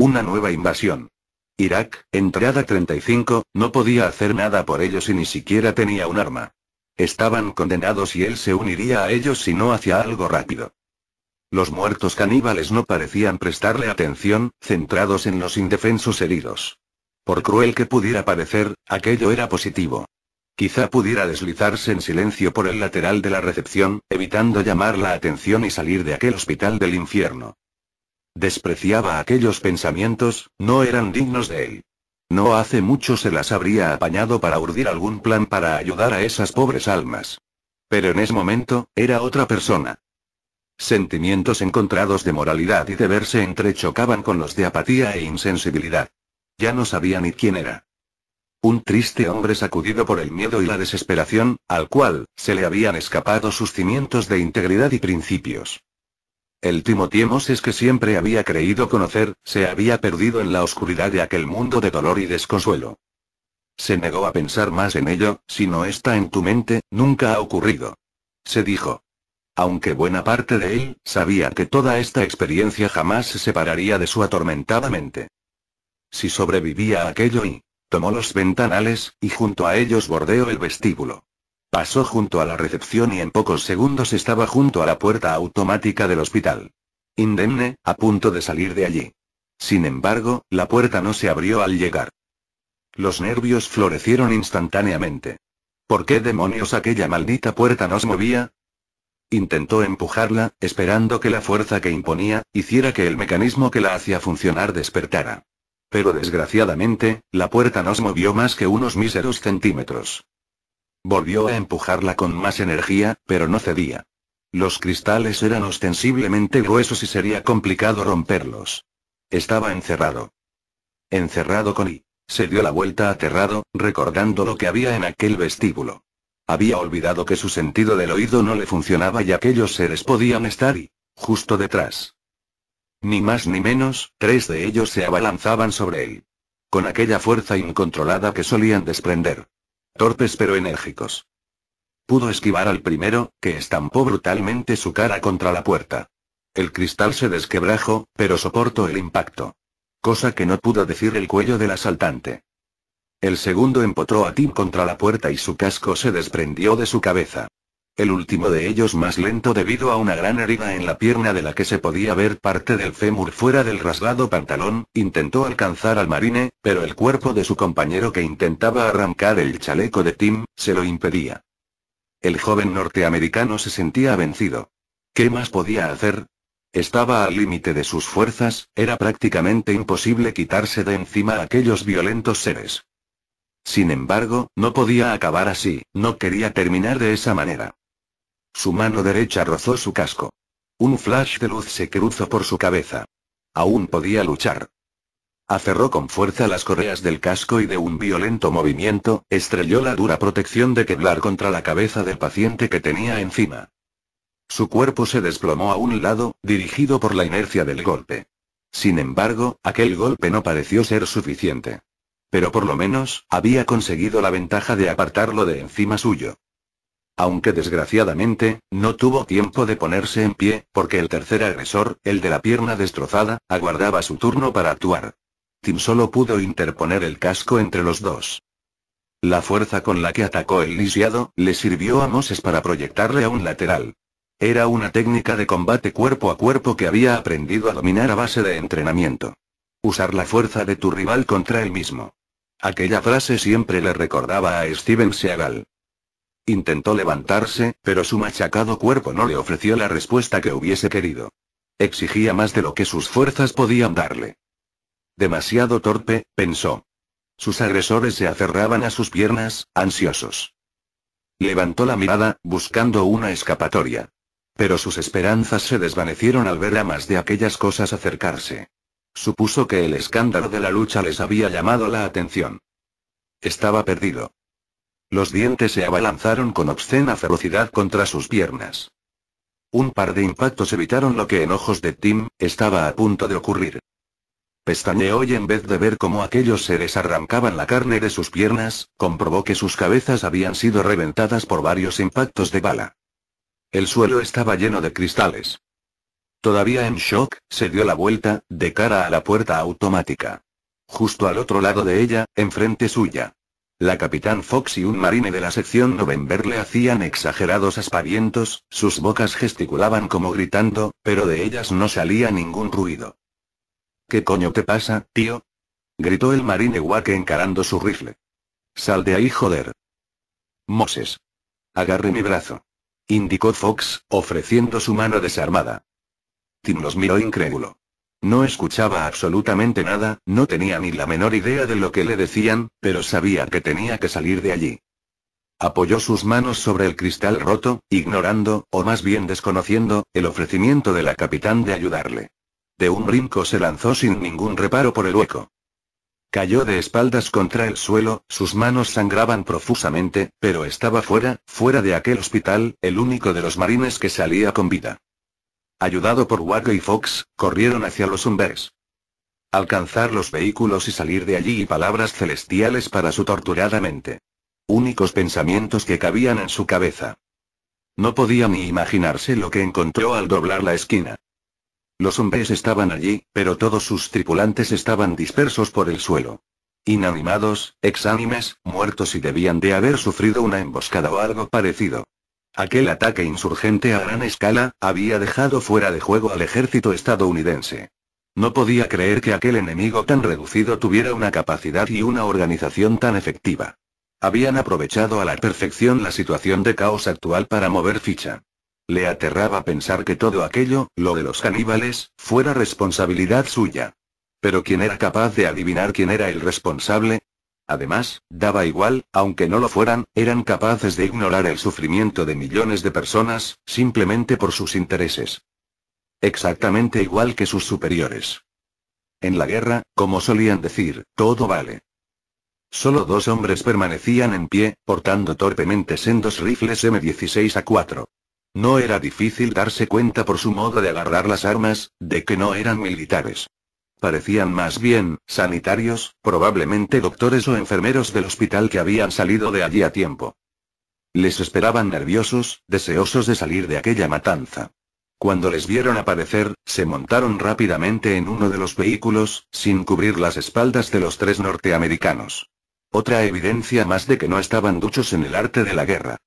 Una nueva invasión. Irak, entrada 35, no podía hacer nada por ellos y ni siquiera tenía un arma. Estaban condenados y él se uniría a ellos si no hacía algo rápido. Los muertos caníbales no parecían prestarle atención, centrados en los indefensos heridos. Por cruel que pudiera parecer, aquello era positivo. Quizá pudiera deslizarse en silencio por el lateral de la recepción, evitando llamar la atención y salir de aquel hospital del infierno. Despreciaba aquellos pensamientos, no eran dignos de él. No hace mucho se las habría apañado para urdir algún plan para ayudar a esas pobres almas. Pero en ese momento, era otra persona. Sentimientos encontrados de moralidad y deber se entrechocaban con los de apatía e insensibilidad. Ya no sabía ni quién era. Un triste hombre sacudido por el miedo y la desesperación, al cual se le habían escapado sus cimientos de integridad y principios. El Timothy Moses que siempre había creído conocer, se había perdido en la oscuridad de aquel mundo de dolor y desconsuelo. Se negó a pensar más en ello, si no está en tu mente, nunca ha ocurrido. Se dijo. Aunque buena parte de él sabía que toda esta experiencia jamás se separaría de su atormentada mente. Si sobrevivía a aquello y... Tomó los ventanales, y junto a ellos bordeó el vestíbulo. Pasó junto a la recepción y en pocos segundos estaba junto a la puerta automática del hospital. Indemne, a punto de salir de allí. Sin embargo, la puerta no se abrió al llegar. Los nervios florecieron instantáneamente. ¿Por qué demonios aquella maldita puerta no se movía? Intentó empujarla, esperando que la fuerza que imponía, hiciera que el mecanismo que la hacía funcionar despertara. Pero desgraciadamente, la puerta no se movió más que unos míseros centímetros. Volvió a empujarla con más energía, pero no cedía. Los cristales eran ostensiblemente gruesos y sería complicado romperlos. Estaba encerrado. Encerrado con I. Se dio la vuelta aterrado, recordando lo que había en aquel vestíbulo. Había olvidado que su sentido del oído no le funcionaba y aquellos seres podían estar y justo detrás. Ni más ni menos, 3 de ellos se abalanzaban sobre él. Con aquella fuerza incontrolada que solían desprender. Torpes pero enérgicos. Pudo esquivar al primero, que estampó brutalmente su cara contra la puerta. El cristal se desquebrajó, pero soportó el impacto. Cosa que no pudo decir el cuello del asaltante. El segundo empotró a Tim contra la puerta y su casco se desprendió de su cabeza. El último de ellos más lento debido a una gran herida en la pierna de la que se podía ver parte del fémur fuera del rasgado pantalón, intentó alcanzar al marine, pero el cuerpo de su compañero que intentaba arrancar el chaleco de Tim, se lo impedía. El joven norteamericano se sentía vencido. ¿Qué más podía hacer? Estaba al límite de sus fuerzas, era prácticamente imposible quitarse de encima a aquellos violentos seres. Sin embargo, no podía acabar así, no quería terminar de esa manera. Su mano derecha rozó su casco. Un flash de luz se cruzó por su cabeza. Aún podía luchar. Aferró con fuerza las correas del casco y de un violento movimiento, estrelló la dura protección de Kevlar contra la cabeza del paciente que tenía encima. Su cuerpo se desplomó a un lado, dirigido por la inercia del golpe. Sin embargo, aquel golpe no pareció ser suficiente. Pero por lo menos, había conseguido la ventaja de apartarlo de encima suyo. Aunque desgraciadamente, no tuvo tiempo de ponerse en pie, porque el tercer agresor, el de la pierna destrozada, aguardaba su turno para actuar. Tim solo pudo interponer el casco entre los dos. La fuerza con la que atacó el lisiado, le sirvió a Moses para proyectarle a un lateral. Era una técnica de combate cuerpo a cuerpo que había aprendido a dominar a base de entrenamiento. Usar la fuerza de tu rival contra él mismo. Aquella frase siempre le recordaba a Steven Seagal. Intentó levantarse, pero su machacado cuerpo no le ofreció la respuesta que hubiese querido. Exigía más de lo que sus fuerzas podían darle. Demasiado torpe, pensó. Sus agresores se aferraban a sus piernas, ansiosos. Levantó la mirada, buscando una escapatoria. Pero sus esperanzas se desvanecieron al ver a más de aquellas cosas acercarse. Supuso que el escándalo de la lucha les había llamado la atención. Estaba perdido. Los dientes se abalanzaron con obscena ferocidad contra sus piernas. Un par de impactos evitaron lo que en ojos de Tim, estaba a punto de ocurrir. Pestañeó y en vez de ver cómo aquellos seres arrancaban la carne de sus piernas, comprobó que sus cabezas habían sido reventadas por varios impactos de bala. El suelo estaba lleno de cristales. Todavía en shock, se dio la vuelta, de cara a la puerta automática. Justo al otro lado de ella, enfrente suya. La Capitán Fox y un marine de la sección November le hacían exagerados aspavientos, sus bocas gesticulaban como gritando, pero de ellas no salía ningún ruido. ¿Qué coño te pasa, tío? Gritó el marine Wake encarando su rifle. Sal de ahí, joder. Moses. Agarre mi brazo. Indicó Fox, ofreciendo su mano desarmada. Tim los miró incrédulo. No escuchaba absolutamente nada, no tenía ni la menor idea de lo que le decían, pero sabía que tenía que salir de allí. Apoyó sus manos sobre el cristal roto, ignorando, o más bien desconociendo, el ofrecimiento de la capitán de ayudarle. De un brinco se lanzó sin ningún reparo por el hueco. Cayó de espaldas contra el suelo, sus manos sangraban profusamente, pero estaba fuera de aquel hospital, el único de los marines que salía con vida. Ayudado por Wake y Fox, corrieron hacia los Umbers. Alcanzar los vehículos y salir de allí y palabras celestiales para su torturada mente. Únicos pensamientos que cabían en su cabeza. No podía ni imaginarse lo que encontró al doblar la esquina. Los Umbers estaban allí, pero todos sus tripulantes estaban dispersos por el suelo. Inanimados, exánimes, muertos y debían de haber sufrido una emboscada o algo parecido. Aquel ataque insurgente a gran escala, había dejado fuera de juego al ejército estadounidense. No podía creer que aquel enemigo tan reducido tuviera una capacidad y una organización tan efectiva. Habían aprovechado a la perfección la situación de caos actual para mover ficha. Le aterraba pensar que todo aquello, lo de los caníbales, fuera responsabilidad suya. Pero ¿quién era capaz de adivinar quién era el responsable? Además, daba igual, aunque no lo fueran, eran capaces de ignorar el sufrimiento de millones de personas, simplemente por sus intereses. Exactamente igual que sus superiores. En la guerra, como solían decir, todo vale. Solo 2 hombres permanecían en pie, portando torpemente sendos rifles M16A4. No era difícil darse cuenta por su modo de agarrar las armas, de que no eran militares. Parecían más bien, sanitarios, probablemente doctores o enfermeros del hospital que habían salido de allí a tiempo. Les esperaban nerviosos, deseosos de salir de aquella matanza. Cuando les vieron aparecer, se montaron rápidamente en uno de los vehículos, sin cubrir las espaldas de los 3 norteamericanos. Otra evidencia más de que no estaban duchos en el arte de la guerra.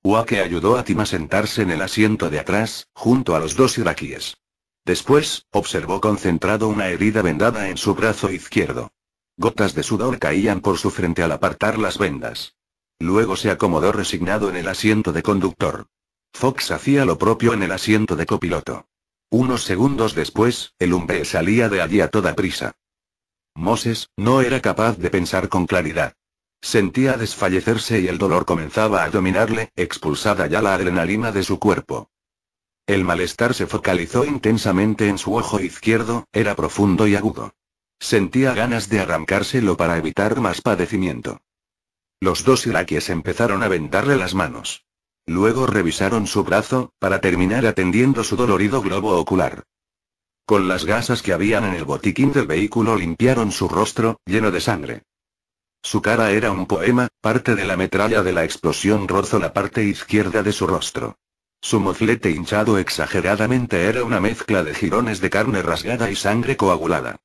Wake ayudó a Tim a sentarse en el asiento de atrás, junto a los 2 iraquíes. Después, observó concentrado una herida vendada en su brazo izquierdo. Gotas de sudor caían por su frente al apartar las vendas. Luego se acomodó resignado en el asiento de conductor. Fox hacía lo propio en el asiento de copiloto. Unos segundos después, el Umbe salía de allí a toda prisa. Moses no era capaz de pensar con claridad. Sentía desfallecerse y el dolor comenzaba a dominarle, expulsada ya la adrenalina de su cuerpo. El malestar se focalizó intensamente en su ojo izquierdo, era profundo y agudo. Sentía ganas de arrancárselo para evitar más padecimiento. Los 2 iraquíes empezaron a vendarle las manos. Luego revisaron su brazo, para terminar atendiendo su dolorido globo ocular. Con las gasas que habían en el botiquín del vehículo limpiaron su rostro, lleno de sangre. Su cara era un poema, parte de la metralla de la explosión rozó la parte izquierda de su rostro. Su moflete hinchado exageradamente era una mezcla de jirones de carne rasgada y sangre coagulada.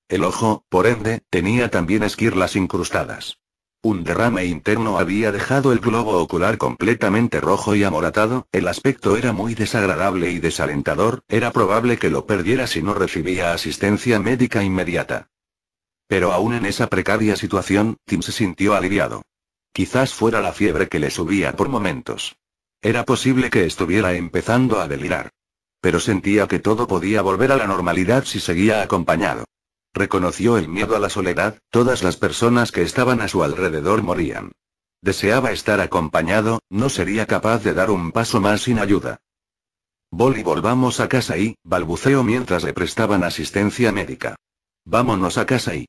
El ojo, por ende, tenía también esquirlas incrustadas. Un derrame interno había dejado el globo ocular completamente rojo y amoratado, el aspecto era muy desagradable y desalentador, era probable que lo perdiera si no recibía asistencia médica inmediata. Pero aún en esa precaria situación, Tim se sintió aliviado. Quizás fuera la fiebre que le subía por momentos. Era posible que estuviera empezando a delirar. Pero sentía que todo podía volver a la normalidad si seguía acompañado. Reconoció el miedo a la soledad, todas las personas que estaban a su alrededor morían. Deseaba estar acompañado, no sería capaz de dar un paso más sin ayuda. Volvamos a casa y, balbuceó mientras le prestaban asistencia médica. Vámonos a casa y.